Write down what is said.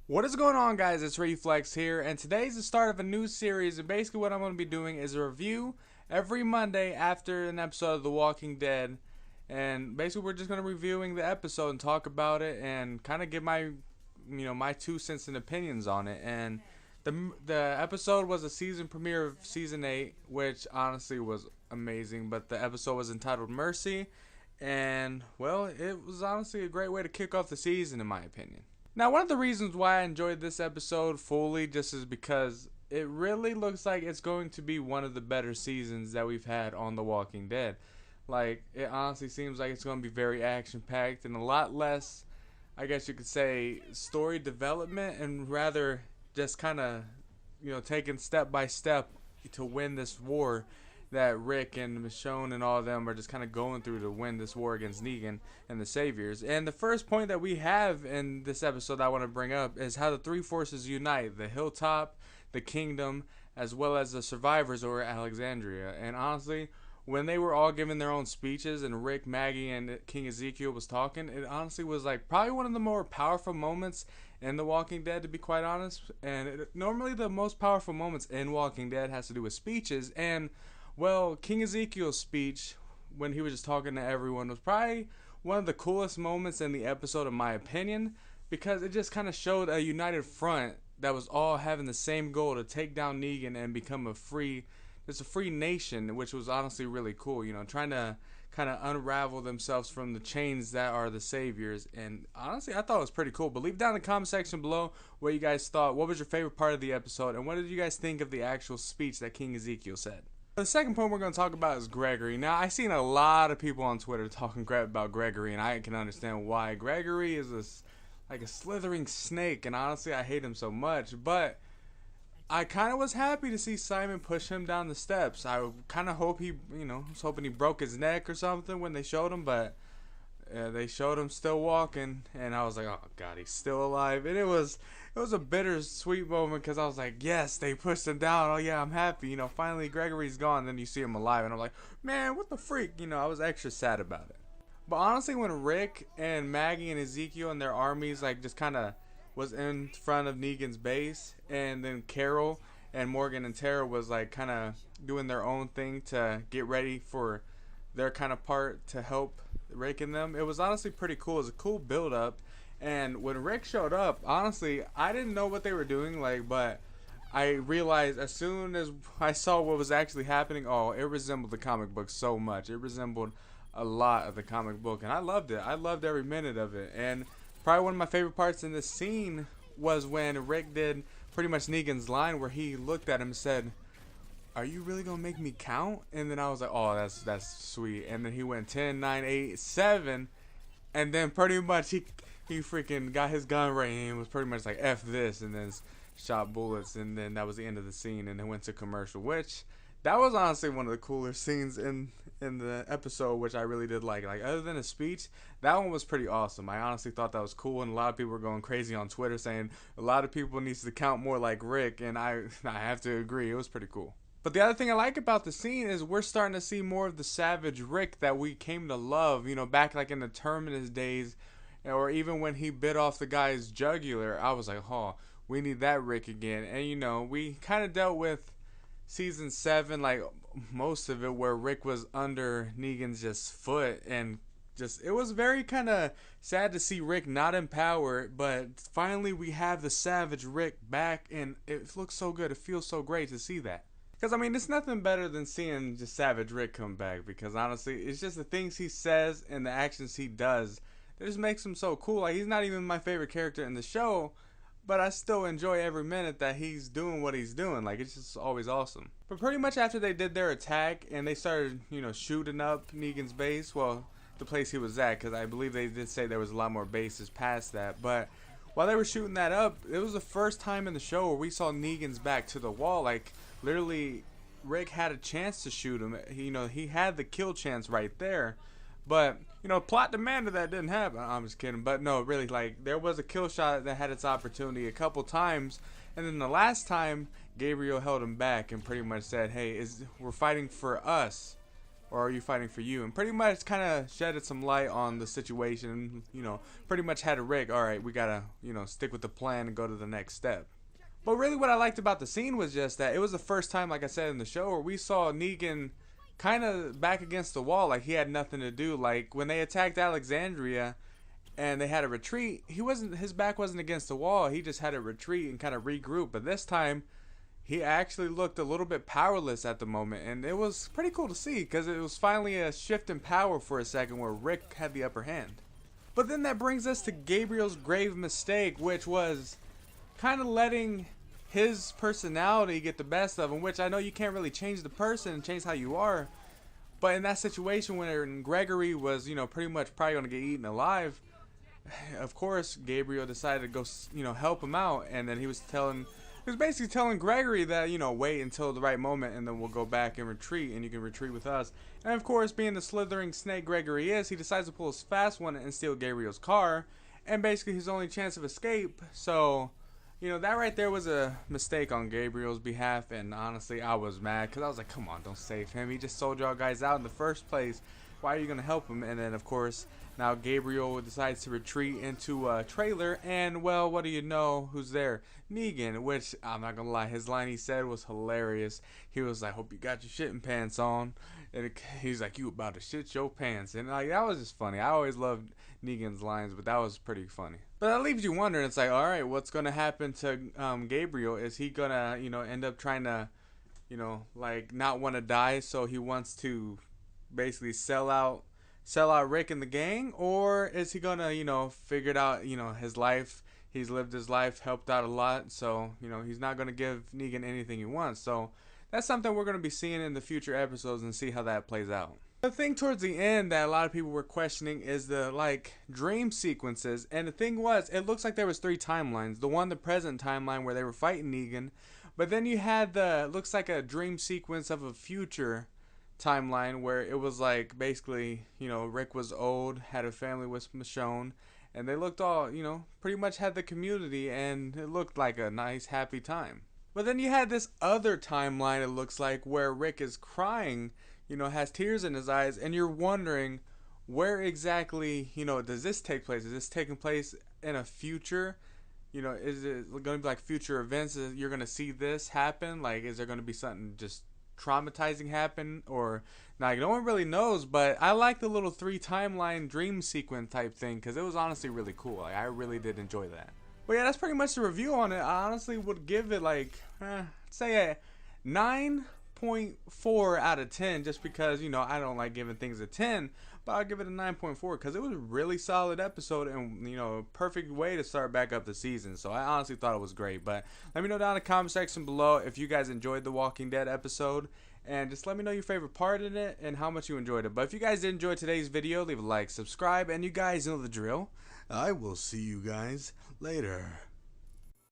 What is going on, guys? It's Reflex here, and today's the start of a new series. And basically, what I'm going to be doing is a review every Monday after an episode of The Walking Dead. And basically, we're just going to be reviewing the episode and talk about it and kind of give my 2 cents and opinions on it. And the episode was a season premiere of season 8, which honestly was amazing. But the episode was entitled Mercy, and well, it was honestly a great way to kick off the season, in my opinion. Now, one of the reasons why I enjoyed this episode fully just is because it really looks like it's going to be one of the better seasons that we've had on The Walking Dead. Like, it honestly seems like it's going to be very action packed and a lot less, I guess you could say, story development, and rather just kind of, taking step by step to win this war that Rick and Michonne and all of them are just kind of going through to win this war against Negan and the Saviors. And the first point that we have in this episode I want to bring up is how the three forces unite: the Hilltop, the Kingdom, as well as the survivors over Alexandria. And honestly, when they were all giving their own speeches and Rick, Maggie, and King Ezekiel was talking, it honestly was like probably one of the more powerful moments in The Walking Dead, to be quite honest. And normally the most powerful moments in Walking Dead has to do with speeches, and well, King Ezekiel's speech when he was just talking to everyone was probably one of the coolest moments in the episode, in my opinion, because it just kind of showed a united front that was all having the same goal to take down Negan and become just a free nation, which was honestly really cool. Trying to kind of unravel themselves from the chains that are the Saviors. And honestly, I thought it was pretty cool. But leave down in the comment section below what you guys thought. What was your favorite part of the episode, and what did you guys think of the actual speech that King Ezekiel said? The second point we're going to talk about is Gregory. Now, I've seen a lot of people on Twitter talking crap about Gregory, and I can understand why. Gregory is like a slithering snake, and honestly, I hate him so much. But I kind of was happy to see Simon push him down the steps. I kind of hope was hoping he broke his neck or something when they showed him, but they showed him still walking, and I was like, oh god, he's still alive. And it was a bittersweet moment because I was like, yes, they pushed him down. Oh yeah, I'm happy. Finally Gregory's gone. Then you see him alive, and I'm like, man, what the freak? I was extra sad about it. But honestly, when Rick and Maggie and Ezekiel and their armies like just kind of was in front of Negan's base, and then Carol and Morgan and Tara was like kind of doing their own thing to get ready for their kind of part to help Rick and them. It was honestly pretty cool. It was a cool build up. And when Rick showed up, honestly, I didn't know what they were doing, but I realized as soon as I saw what was actually happening, oh, it resembled the comic book so much. It resembled a lot of the comic book, and I loved it. I loved every minute of it. And probably one of my favorite parts in this scene was when Rick did pretty much Negan's line where he looked at him and said, "Are you really gonna make me count?" And then I was like, "Oh, that's sweet." And then he went 10, 9, 8, 7, and then pretty much he freaking got his gun ready and was pretty much like "F this," and then shot bullets, and then that was the end of the scene, and then went to commercial, which that was honestly one of the cooler scenes in the episode, which I really did like. Like, other than a speech, that one was pretty awesome. I honestly thought that was cool, and a lot of people were going crazy on Twitter saying a lot of people needs to count more like Rick, and I have to agree, it was pretty cool. But the other thing I like about the scene is we're starting to see more of the savage Rick that we came to love, back like in the Terminus days, or even when he bit off the guy's jugular. I was like, oh, we need that Rick again. And we kind of dealt with season 7, like most of it, where Rick was under Negan's just foot, and just it was very kind of sad to see Rick not in power, but finally we have the savage Rick back, and it looks so good. It feels so great to see that. Because, I mean, it's nothing better than seeing just Savage Rick come back. Because, honestly, it's just the things he says and the actions he does that just makes him so cool. Like, he's not even my favorite character in the show, but I still enjoy every minute that he's doing what he's doing. Like, it's just always awesome. But pretty much after they did their attack and they started, shooting up Negan's base, well, the place he was at, because I believe they did say there was a lot more bases past that. But while they were shooting that up, it was the first time in the show where we saw Negan's back to the wall. Like, literally, Rick had a chance to shoot him. He had the kill chance right there. But, plot demanded that didn't happen. I'm just kidding. But no, really, like, there was a kill shot that had its opportunity a couple times. And then the last time, Gabriel held him back and pretty much said, hey, we're fighting for us. or are you fighting for you? And pretty much kind of shedded some light on the situation. You know, pretty much had a Rick, all right, we gotta, you know, stick with the plan and go to the next step. But really what I liked about the scene was just that it was the first time, like I said in the show, where we saw Negan kind of back against the wall, like he had nothing to do. Like when they attacked Alexandria and they had a retreat, his back wasn't against the wall, he just had a retreat and kind of regroup. But this time he actually looked a little bit powerless at the moment, and it was pretty cool to see because it was finally a shift in power for a second where Rick had the upper hand. But then that brings us to Gabriel's grave mistake, which was kind of letting his personality get the best of him, which I know you can't really change the person and change how you are, but in that situation when Gregory was, you know, pretty much probably going to get eaten alive, of course Gabriel decided to go, you know, help him out. And then he was basically telling Gregory that, you know, wait until the right moment and then we'll go back and retreat and you can retreat with us. And of course, being the slithering snake Gregory is, he decides to pull his fast one and steal Gabriel's car, and basically his only chance of escape. So, you know, that right there was a mistake on Gabriel's behalf, and honestly, I was mad because I was like, come on, don't save him. He just sold y'all guys out in the first place. Why are you going to help him? And then, of course, now Gabriel decides to retreat into a trailer, and, well, what do you know? Who's there? Negan, which, I'm not going to lie, his line he said was hilarious. He was like, hope you got your shitting pants on. And he's like, you about to shit your pants. And like, that was just funny. I always loved Negan's lines, but that was pretty funny. But that leaves you wondering, it's like, alright, what's going to happen to Gabriel? Is he going to, you know, end up trying to, you know, like, not want to die, so he wants to basically sell out Rick and the gang? Or is he going to, you know, figure it out, you know, his life, he's lived his life, helped out a lot, so, you know, he's not going to give Negan anything he wants. So that's something we're going to be seeing in the future episodes and see how that plays out. The thing towards the end that a lot of people were questioning is the, like, dream sequences. And the thing was, it looks like there was 3 timelines. The present timeline where they were fighting Negan. But then you had looks like a dream sequence of a future timeline where it was like, basically, you know, Rick was old, had a family with Michonne, and they looked all, you know, pretty much had the community, and it looked like a nice, happy time. But then you had this other timeline, it looks like, where Rick is crying, you know, has tears in his eyes, and you're wondering where exactly, you know, does this take place? Is this taking place in a future? You know, is it going to be like future events? You're going to see this happen? Like, is there going to be something just traumatizing happen? Or, like, no one really knows, but I like the little 3 timeline dream sequence type thing because it was honestly really cool. Like, I really did enjoy that. But yeah, that's pretty much the review on it. I honestly would give it like, say a 9.4 out of 10, just because, you know, I don't like giving things a 10, but I'll give it a 9.4 because it was a really solid episode and, you know, a perfect way to start back up the season. So I honestly thought it was great. But let me know down in the comment section below if you guys enjoyed the Walking Dead episode, and just let me know your favorite part in it and how much you enjoyed it. But if you guys did enjoy today's video, leave a like, subscribe, and you guys know the drill. I will see you guys later.